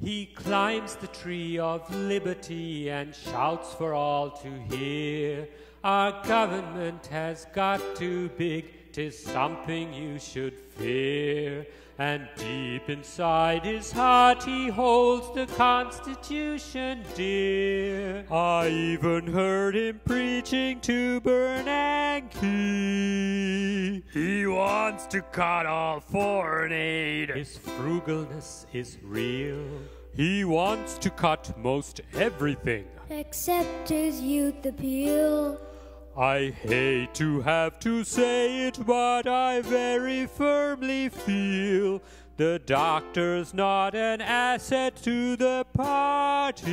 He climbs the tree of liberty and shouts for all to hear. Our government has got too big, 'tis something you should fear. And deep inside his heart he holds the Constitution dear. I even heard him preaching to Bernanke. He wants to cut all foreign aid. His frugalness is real. He wants to cut most everything, except his youth appeal. I hate to have to say it, but I very firmly feel the doctor's not an asset to the party.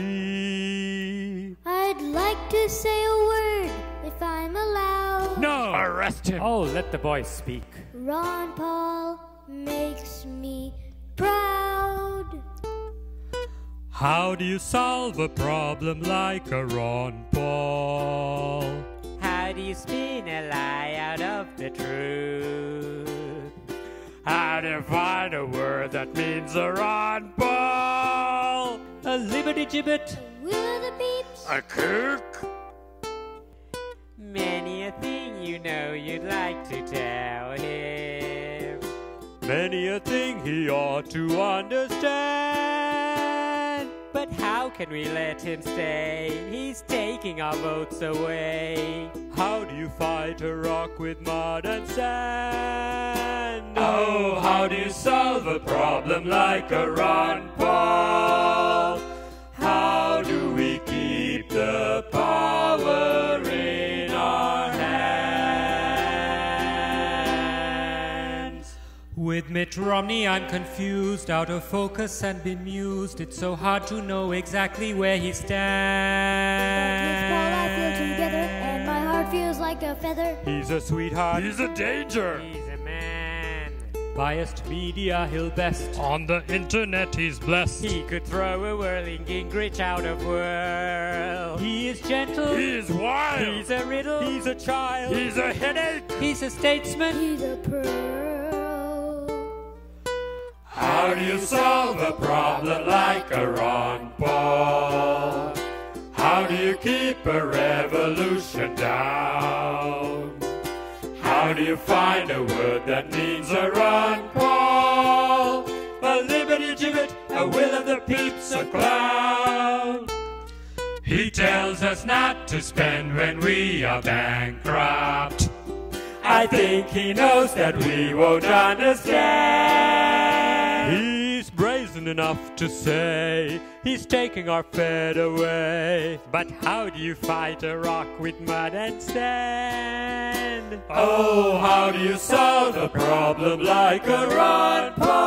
I'd like to say a word, if I'm allowed. No! Arrest him! Oh, let the boy speak. Ron Paul makes me proud. How do you solve a problem like a Ron Paul? How do you spin a lie out of the truth? How do you find a word that means a Ron Paul? A Libertygibbet, WillOfthePeeps, A Kook? many a thing you know you'd like to tell him. Many a thing he ought to understand. But how can we let him stay? He's taking our votes away. How do you fight a rock with mud and sand? Oh, how do you solve a problem like a Ron Paul? How do we keep the power in our hands? With Mitt Romney I'm confused, out of focus and bemused. It's so hard to know exactly where he stands. With Paul I feel together, and my heart feels like a feather. He's a sweetheart. He's a danger. He's a man. Biased media he'll best. On the internet he's blessed. He could throw a whirling Gingrich out of whirl. He is gentle. He is wild. He's a riddle. He's a child. He's a headache. He's a statesman. He's a pearl. How do you solve a problem like a Ron Paul? How do you keep a revolution down? How do you find a word that means a Ron Paul? A Libertygibbet, a WillOfthePeeps, a clown. He tells us not to spend when we are bankrupt. I think he knows that we won't understand. He's brazen enough to say he's taking our Fed away. But how do you fight a rock with mud and sand? Oh, how do you solve a problem like a Ron Paul?